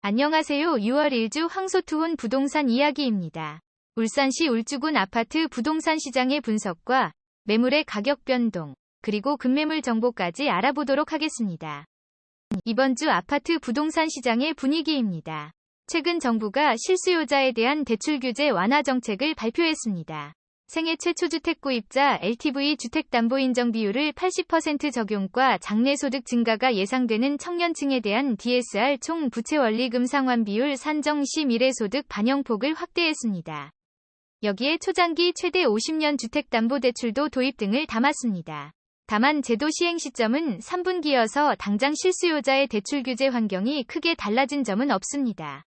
안녕하세요. 6월 1주 황소투혼 부동산 이야기입니다. 울산시 울주군 아파트 부동산 시장의 분석과 매물의 가격 변동, 그리고 급매물 정보까지 알아보도록 하겠습니다. 이번 주 아파트 부동산 시장의 분위기입니다. 최근 정부가 실수요자에 대한 대출 규제 완화 정책을 발표했습니다. 생애 최초 주택 구입자 LTV 주택담보인정 비율을 80% 적용과 장래소득 증가가 예상되는 청년층에 대한 DSR 총 부채원리금 상환 비율 산정 시 미래소득 반영폭을 확대했습니다. 여기에 초장기 최대 50년 주택담보대출도 도입 등을 담았습니다. 다만 제도 시행 시점은 3분기여서 당장 실수요자의 대출 규제 환경이 크게 달라진 점은 없습니다.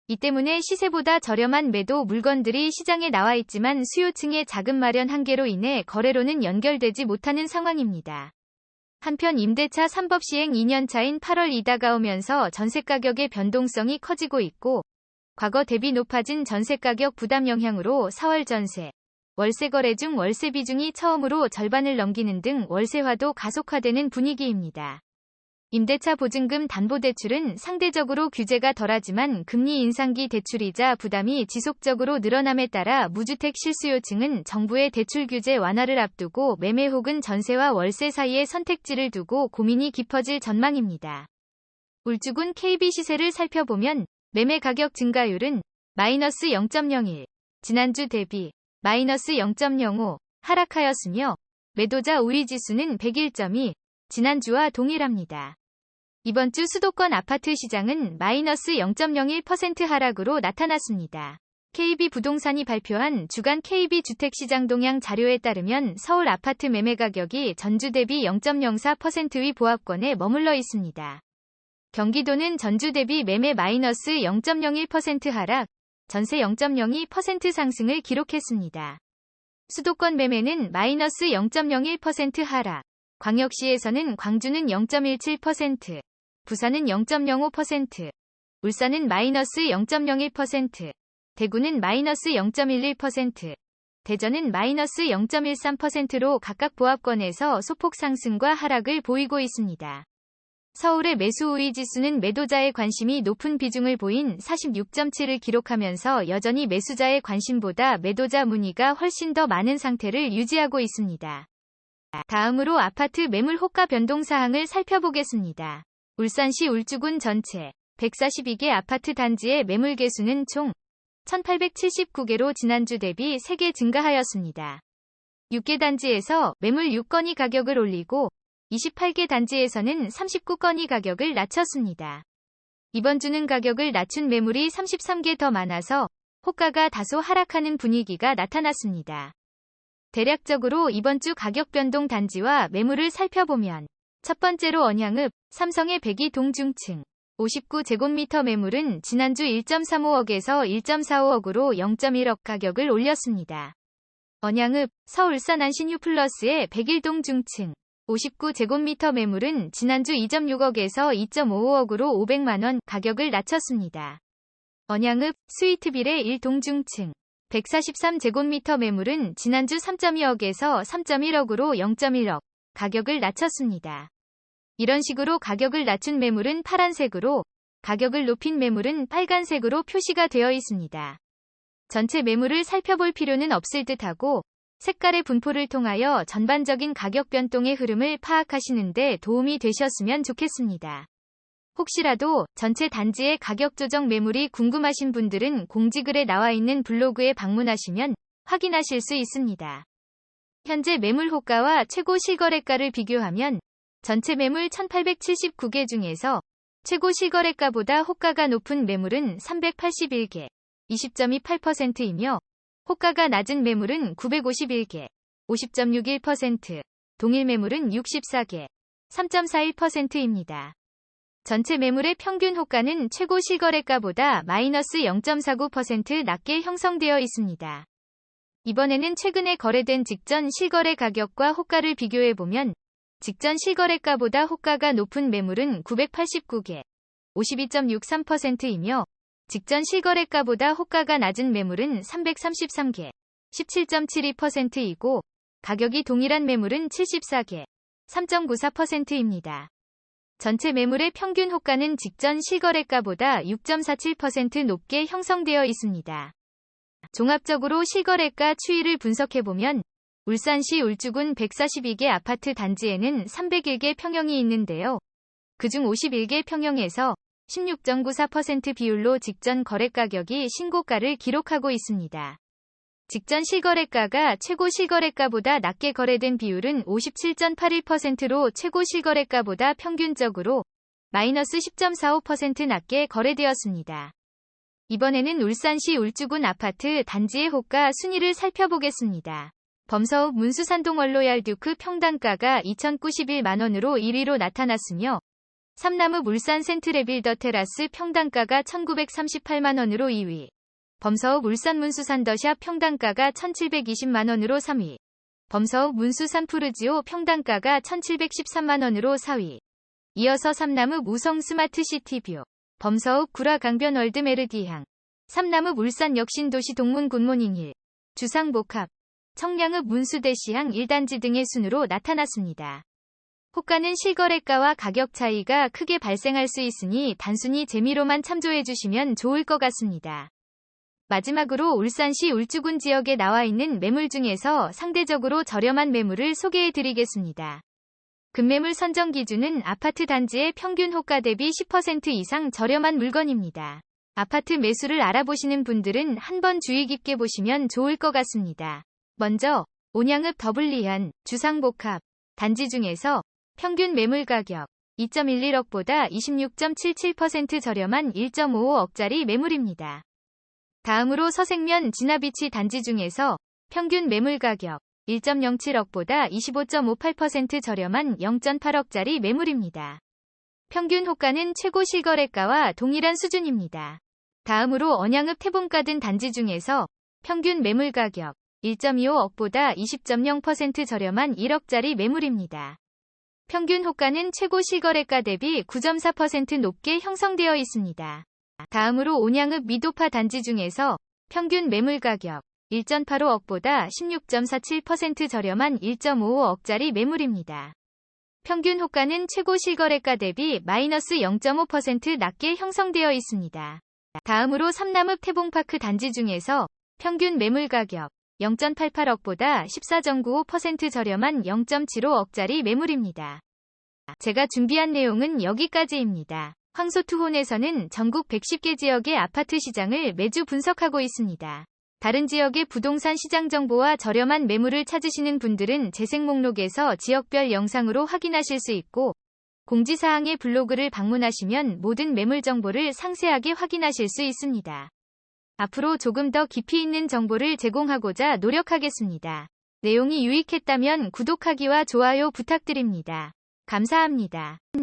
이 때문에 시세보다 저렴한 매도 물건들이 시장에 나와 있지만 수요층의 자금 마련 한계로 인해 거래로는 연결되지 못하는 상황입니다. 한편 임대차 3법 시행 2년차인 8월이 다가오면서 전세가격의 변동성이 커지고 있고 과거 대비 높아진 전세가격 부담 영향으로 4월 전세, 월세 거래 중 월세 비중이 처음으로 절반을 넘기는 등 월세화도 가속화되는 분위기입니다. 임대차 보증금 담보대출은 상대적으로 규제가 덜하지만 금리 인상기 대출이자 부담이 지속적으로 늘어남에 따라 무주택 실수요층은 정부의 대출 규제 완화를 앞두고 매매 혹은 전세와 월세 사이의 선택지를 두고 고민이 깊어질 전망입니다. 울주군 KB 시세를 살펴보면 매매 가격 증가율은 마이너스 0.01, 지난주 대비 마이너스 0.05 하락하였으며 매도자 우위지수는 101.2, 지난주와 동일합니다. 이번 주 수도권 아파트 시장은 마이너스 0.01% 하락으로 나타났습니다. KB부동산이 발표한 주간 KB주택시장 동향 자료에 따르면 서울 아파트 매매 가격이 전주 대비 0.04%의 보합권에 머물러 있습니다. 경기도는 전주 대비 매매 마이너스 0.01% 하락, 전세 0.02% 상승을 기록했습니다. 수도권 매매는 마이너스 0.01% 하락, 광역시에서는 광주는 0.17%, 부산은 0.05%, 울산은 마이너스 0.01%, 대구는 마이너스 0.11%, 대전은 마이너스 0.13%로 각각 보합권에서 소폭 상승과 하락을 보이고 있습니다. 서울의 매수 우위 지수는 매도자의 관심이 높은 비중을 보인 46.7을 기록하면서 여전히 매수자의 관심보다 매도자 문의가 훨씬 더 많은 상태를 유지하고 있습니다. 다음으로 아파트 매물 호가 변동 사항을 살펴보겠습니다. 울산시 울주군 전체 142개 아파트 단지의 매물 개수는 총 1879개로 지난주 대비 3개 증가하였습니다. 6개 단지에서 매물 6건이 가격을 올리고 28개 단지에서는 39건이 가격을 낮췄습니다. 이번 주는 가격을 낮춘 매물이 33개 더 많아서 호가가 다소 하락하는 분위기가 나타났습니다. 대략적으로 이번 주 가격 변동 단지와 매물을 살펴보면 첫 번째로 언양읍, 삼성의 102동 중층 59제곱미터 매물은 지난주 1.35억에서 1.45억으로 0.1억 가격을 올렸습니다. 언양읍, 서울산 안신유플러스의 101동 중층 59제곱미터 매물은 지난주 2.6억에서 2.55억으로 500만원 가격을 낮췄습니다. 언양읍, 스위트빌의 1동 중층 143제곱미터 매물은 지난주 3.2억에서 3.1억으로 0.1억 가격을 낮췄습니다. 이런 식으로 가격을 낮춘 매물은 파란색으로, 가격을 높인 매물은 빨간색으로 표시가 되어 있습니다. 전체 매물을 살펴볼 필요는 없을 듯하고 색깔의 분포를 통하여 전반적인 가격 변동의 흐름을 파악하시는 데 도움이 되셨으면 좋겠습니다. 혹시라도 전체 단지의 가격 조정 매물이 궁금하신 분들은 공지글에 나와 있는 블로그에 방문하시면 확인하실 수 있습니다. 현재 매물 호가와 최고 실거래가를 비교하면 전체 매물 1879개 중에서 최고 실거래가보다 호가가 높은 매물은 381개, 20.28%이며 호가가 낮은 매물은 951개, 50.61%, 동일 매물은 64개, 3.41%입니다. 전체 매물의 평균 호가는 최고 실거래가보다 마이너스 0.49% 낮게 형성되어 있습니다. 이번에는 최근에 거래된 직전 실거래 가격과 호가를 비교해보면 직전 실거래가보다 호가가 높은 매물은 989개, 52.63%이며 직전 실거래가보다 호가가 낮은 매물은 333개, 17.72%이고 가격이 동일한 매물은 74개, 3.94%입니다. 전체 매물의 평균 호가는 직전 실거래가보다 6.47% 높게 형성되어 있습니다. 종합적으로 실거래가 추이를 분석해보면 울산시 울주군 142개 아파트 단지에는 301개 평형이 있는데요. 그중 51개 평형에서 16.94% 비율로 직전 거래가격이 신고가를 기록하고 있습니다. 직전 실거래가가 최고 실거래가보다 낮게 거래된 비율은 57.81%로 최고 실거래가보다 평균적으로 마이너스 10.45% 낮게 거래되었습니다. 이번에는 울산시 울주군 아파트 단지의 호가 순위를 살펴보겠습니다. 범서읍 문수산동 원로얄 듀크 평당가가 2,091만원으로 1위로 나타났으며 삼남읍 울산 센트레빌더 테라스 평당가가 1,938만원으로 2위, 범서읍 울산 문수산 더샵 평당가가 1,720만원으로 3위, 범서읍 문수산 푸르지오 평당가가 1,713만원으로 4위, 이어서 삼남읍 우성 스마트시티뷰, 범서읍 구라 강변 월드 메르디향, 삼남읍 울산 역신도시 동문 굿모닝힐, 주상복합, 청량읍 문수대시향 1단지 등의 순으로 나타났습니다. 호가는 실거래가와 가격 차이가 크게 발생할 수 있으니 단순히 재미로만 참조해주시면 좋을 것 같습니다. 마지막으로 울산시 울주군 지역에 나와 있는 매물 중에서 상대적으로 저렴한 매물을 소개해드리겠습니다. 급매물 선정 기준은 아파트 단지의 평균 호가 대비 10% 이상 저렴한 물건입니다. 아파트 매수를 알아보시는 분들은 한번 주의 깊게 보시면 좋을 것 같습니다. 먼저 온양읍 더블리안, 주상복합 단지 중에서 평균 매물 가격 2.11억보다 26.77% 저렴한 1.55억짜리 매물입니다. 다음으로 서생면 진화비치 단지 중에서 평균 매물 가격 1.07억보다 25.58% 저렴한 0.8억짜리 매물입니다. 평균 호가는 최고 실거래가와 동일한 수준입니다. 다음으로 언양읍 태봉가든 단지 중에서 평균 매물 가격 1.25억보다 20.0% 저렴한 1억짜리 매물입니다. 평균 호가는 최고 실거래가 대비 9.4% 높게 형성되어 있습니다. 다음으로 온양읍 미도파 단지 중에서 평균 매물 가격 1.85억보다 16.47% 저렴한 1.55억짜리 매물입니다. 평균 호가는 최고 실거래가 대비 마이너스 0.5% 낮게 형성되어 있습니다. 다음으로 삼남읍 태봉파크 단지 중에서 평균 매물 가격 0.88억보다 14.95% 저렴한 0.75억짜리 매물입니다. 제가 준비한 내용은 여기까지입니다. 황소투혼에서는 전국 110개 지역의 아파트 시장을 매주 분석하고 있습니다. 다른 지역의 부동산 시장 정보와 저렴한 매물을 찾으시는 분들은 재생 목록에서 지역별 영상으로 확인하실 수 있고, 공지사항의 블로그를 방문하시면 모든 매물 정보를 상세하게 확인하실 수 있습니다. 앞으로 조금 더 깊이 있는 정보를 제공하고자 노력하겠습니다. 내용이 유익했다면 구독하기와 좋아요 부탁드립니다. 감사합니다.